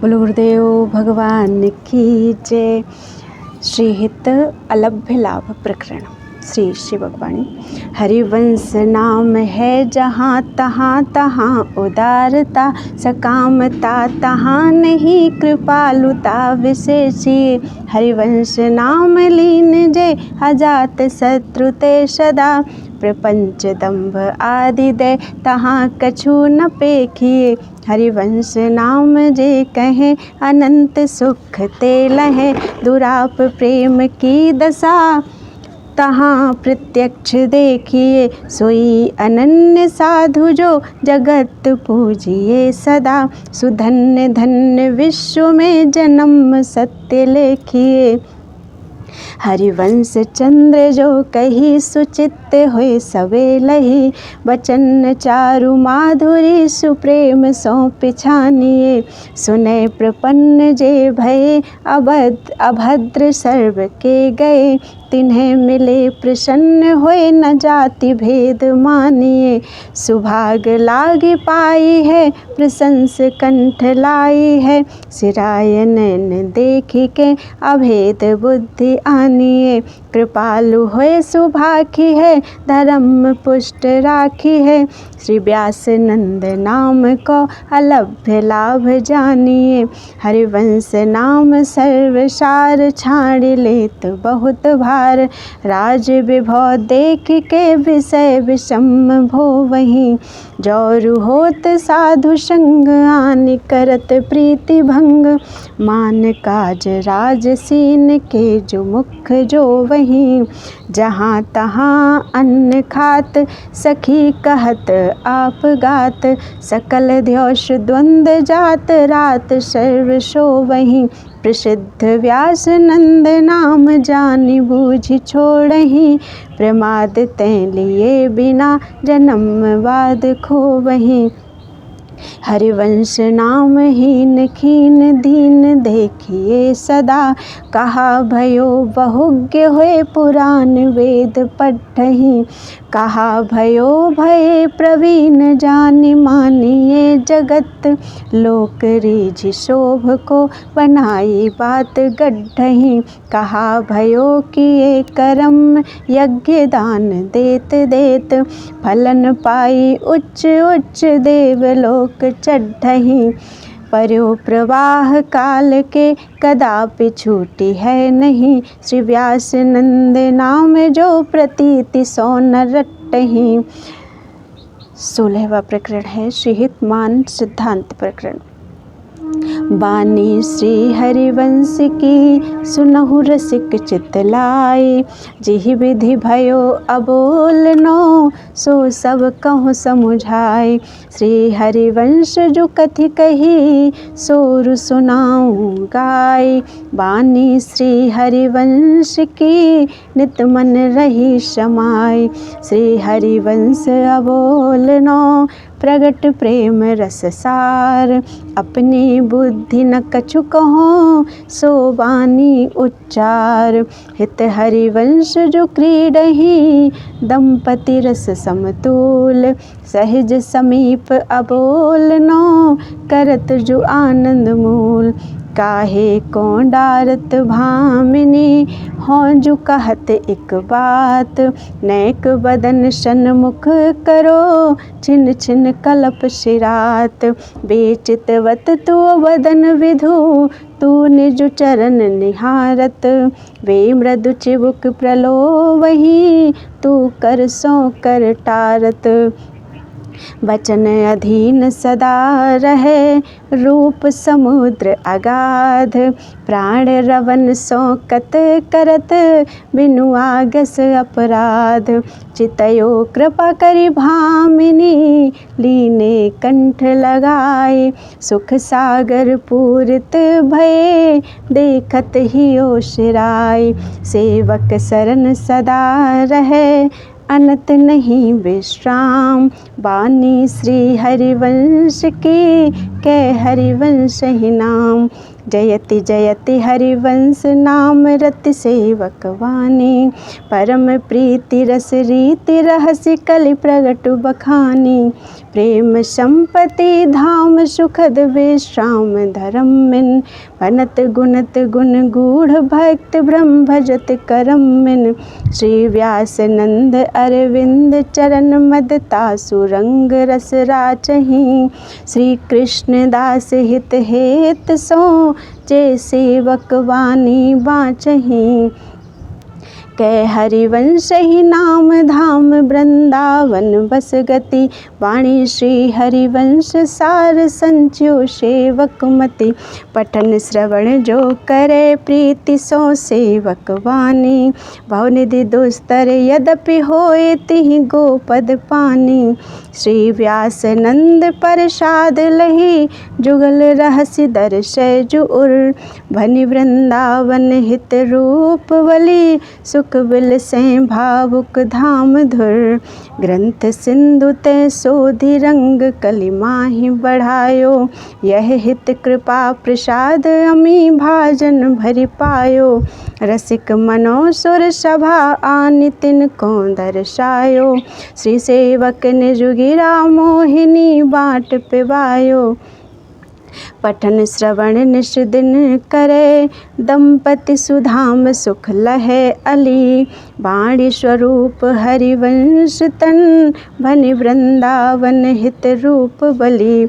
बोलो गुरुदेव भगवान की जय। श्रीहित अलभ्य लाभ प्रकरण। श्री श्री भगवाणी। हरिवंश नाम है जहाँ तहाँ तहाँ उदारता, सकामता तहाँ नहीं कृपालुता विशेषी। हरिवंश नाम लीन जय अजात शत्रु ते सदा, प्रपंच दंभ आदि दे तहाँ कछु न पेखिए। हरिवंश नाम जे कहे अनंत सुख ते लहे, दुराप प्रेम की दशा तहाँ प्रत्यक्ष देखिए। सोई अनन्य साधु जो जगत पूजिए सदा, सुधन्य धन्य विश्व में जन्म सत्य लेखिए। हरिवंश चंद्र जो कही सुचित्त होए सबे लही, बचन चारु माधुरी सुप्रेम सो पिछानिए। सुने प्रपन्न जे भये अभद्र सर्व के गए, तिन्हें मिले प्रसन्न होए न जाति भेद मानिए। सुभाग लागी पाई है प्रशंस कंठ लाई है, सिराय नैन देखी के अभेद बुद्धि आनिए। कृपालु होए सुभाखी है धर्म पुष्ट राखी है, श्री व्यास नंद नाम को अलभ्य लाभ जानिए। हरिवंश नाम सर्वसार छाड़ लेत बहुत भार, राज विभव देख के विषय विषम भो वहीं। जौरु होत साधु संग आनि करत प्रीति भंग, मान काज राजसीन के जो मुख जो वहीं। जहाँ तहाँ अन्न खात सखी कहत आप गात, सकल द्योष द्वंद जात रात सर्व सो वहीं। प्रसिद्ध व्यास नंद नाम जानि बूझि छोड़हीं, प्रमाद तें लिए बिना जन्म वाद खो वहीं। हरिवंश नाम हीन खीन दीन देखिए सदा, कहा भयो बहुज्ञ हुए पुराण वेद पढ़हीं। कहा भयो भये प्रवीण जानि मानिए जगत, लोक रीझ शोभ को बनाई बात गढ़हीं। कहा भयो किए करम यज्ञ दान देत देत, फलन पाई उच्च उच्च देवलोक चढ़हीं। पर्यो प्रवाह काल के कदापि छूटी है नहीं, श्री व्यास नंद नाम जो प्रतीति सो न रटहीं। 16वां प्रकरण है श्रीहित मान सिद्धांत प्रकरण। बानी श्री हरिवंश की सुनहु रसिक चित लाई, जिहि विधि भयो अबोलनो सो सब कहूँ समुझाई। श्री हरिवंश जो कथि कही सोरु सुनाऊँ गाय, बानी श्री हरिवंश की नित मन रही समाई। श्री हरिवंश अबोलनो प्रगट प्रेम रस सार, अपनी बुद्धि न कछु कहो सो बानी उच्चार। हित हरिवंश जो क्रीडहि दंपति रस समतूल, सहज समीप अबोलनो करत जो आनंद मूल। काहे को डारत भामिनी हों जो कहत एक बात, नेक बदन सन्मुख करो छिन छिन कलप सिरात। बेचितवत तू वदन विधु तू निज चरण निहारत, वे मृदु चिबुक प्रलोभही तू कर सो कर टारत। वचन अधीन सदा रहे रूप समुद्र अगाध, प्राण रवन सो कत करत बिनु आगस अपराध। चितयो कृपा करि भामिनी लीने कंठ लगाए, सुख सागर पूरित भये देखत ही ओशराय। सेवक शरण सदा रहे अनत नहीं विश्राम, बानी श्री हरिवंश की कै हरिवंश ही नाम। जयति जयति हरिवंश नाम रति सेवक वाणी। परम प्रीति रस रीति रहस्य कलि प्रगट बखानी। प्रेम संपत्ति धाम सुखद विश्राम धर्म मिन। बनत गुणत गुण गूढ़ भक्त ब्रह्म भजत करम मिन। श्री व्यास नंद अरविंद चरण मदता सुरंग रस राचहीं। श्री कृष्ण दास हित हेत सो जे सेवक वाणी बाचहीं। कै हरिवंश ही नाम धाम वृंदावन बस गति। वाणी श्री हरिवंश सार संचियो सेवक मति। पठन श्रवण जो करे प्रीति सो सेवक वाणी। भवनिधि दुस्तर यद्यपि होए तिहि गोपद पानी। श्री व्यास नंद प्रसाद लही जुगल रहस्य दर्शय जुउर। भनि वृंदावन हित रूप बलि सुख बिल से भावुक धाम धुर। ग्रंथ सिंधु ते सोधि रंग कलि माहि बढ़ायो। यह हित कृपा प्रसाद अमी भाजन भरि पायो। रसिक मनो सुर सभा आनि तिन को दर्शायो। श्री सेवक निज गिरा मोहिनी बाट पिवायो। पठन श्रवण निश दिन करे दंपति सुधाम सुख लहे अली। वाणी स्वरूप हरिवंश तन भनि वृंदावन हित रूप बलि।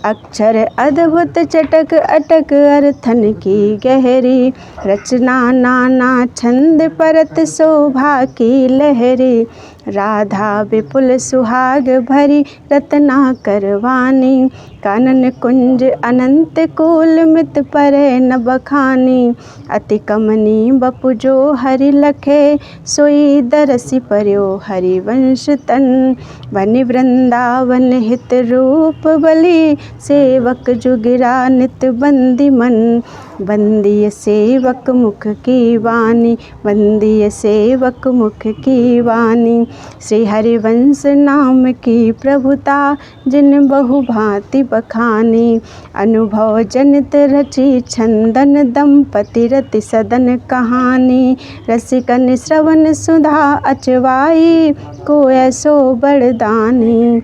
अक्षर अद्भुत चटक अटक अर्थन की गहरी। रचना नाना छंद परत शोभा की लहरी। राधा विपुल सुहाग भरी रत्ना करवानी। कानन कुंज अनंत कूल मित परे न बखानी। अति कमनी बपु जो हरि लखे सोई दरसि पर्यो हरिवंश तन। बनि वृंदावन हित रूप बलि सेवक जुगिरा नित बंदी मन। बंदिय सेवक मुख की वाणी। बंदिय सेवक मुख की वाणी। श्री हरिवंश नाम की प्रभुता जिन बहु भांति बखानी। अनुभव जनित रची छंदन दंपति रति सदन कहानी। रसिकन श्रवण सुधा अचवाई को ऐसो बड़दानी।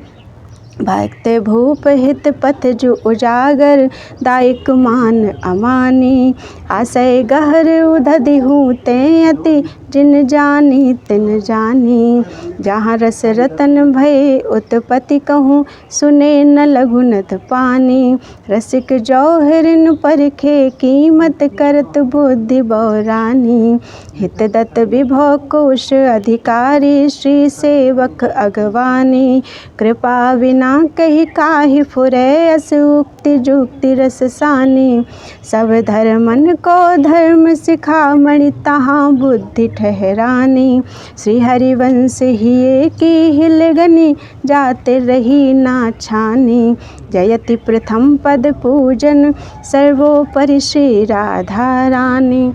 भक्त भूप हित पथ जो उजागर दायक मान अमानी। आशय गहर उदधि हूँ ते अति जिन जानी तिन जानी। जहाँ रस रतन भय उत्पत्ति कहूँ सुने न लघुनत पानी। रसिक जौहरिन परखे कीमत करत बुद्धि बौरानी। हित दत्त विभव कोश अधिकारी श्री सेवक अगवानी। कृपा विना कही काहि फुरै अस उक्ति जुक्ति रस सानी। सब धर्मन को धर्म सिखामणि तहाँ बुद्धि ठहरानी। श्री हरिवंश हिये की हिलगनी जाते रही ना छानी। जयति प्रथम पद पूजन सर्वोपरि श्री राधा रानी।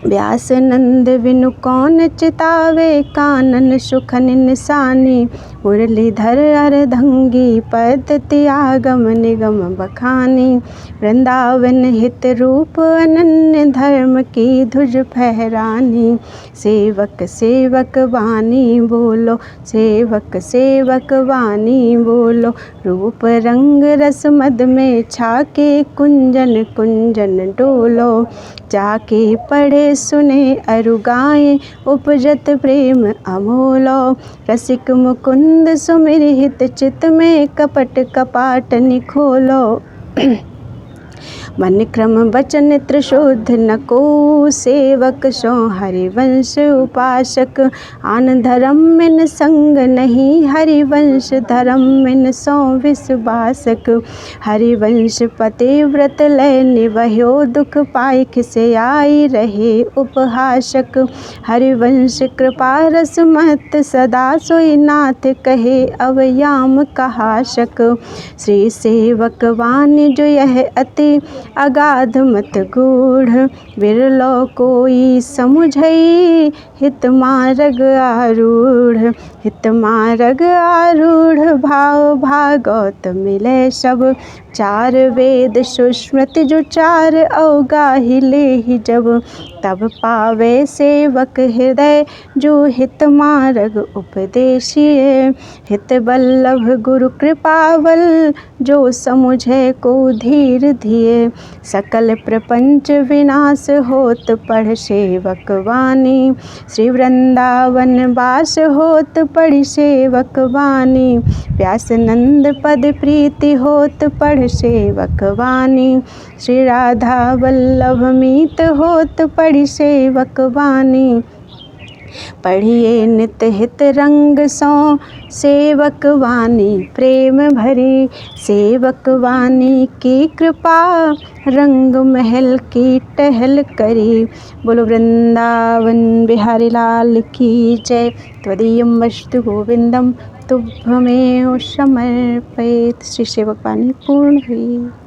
व्यास नंद विनु कौन चितावे कानन सुखन निशानी। मुरलीधर अर्धंगी पद्धति आगम निगम बखानी। वृंदावन हित रूप अनन्य धर्म की धुज फहरानी। सेवक सेवक वाणी बोलो। सेवक सेवक वाणी बोलो। रूप रंग रस मद में छाके कुंजन कुंजन डोलो। जाके पढ़े सुने अरु गाए उपजत प्रेम अमोलो। रसिक मुकुंद सुमिर हित चित में कपट कपाट निखोलो। मन क्रम वचन त्रिशुद्ध न को सेवक सो हरिवंश उपासक। आन धर्म मिन संग नहीं हरिवंश धर्म मिन सो विश्वासक। हरिवंश पति व्रत लय निवह्यो दुख पाई खिसे आई रहे उपहासक। हरिवंश कृपा रस मत सदा सोई नाथ कहे अवयाम कहासक। श्री सेवक वाणी जो यह अति अगाध मत गूढ़। बिरलो कोई समुझई हित मार्ग आरूढ़। हित मार्ग आरूढ़ भाव भागवत मिले सब। चार वेद सुश्रुति जो चार अवगाहि लेहि जब। तब पावे सेवक हृदय जो हित मार्ग उपदेशिए। हित बल्लभ गुरु कृपावल जो समुझे को धीर धिये। सकल प्रपंच विनाश होत पढ़ सेवक वाणी। श्री वृंदावन वास होत पढ़ सेवक वाणी। व्यास नंद पद प्रीति होत पढ़ सेवक वाणी। श्री राधा वल्लभ मीत होत पढ़ सेवक वाणी। पढ़िए नित हित रंग सो सेवक वाणी प्रेम भरी। सेवक वाणी की कृपा रंग महल की टहल करी। बोलो वृंदावन बिहारी लाल की जय। त्वदीयं वस्तु गोविंदम तुभ्यमेव समर्पयेत्। श्री सेवक वाणी पूर्ण हुई।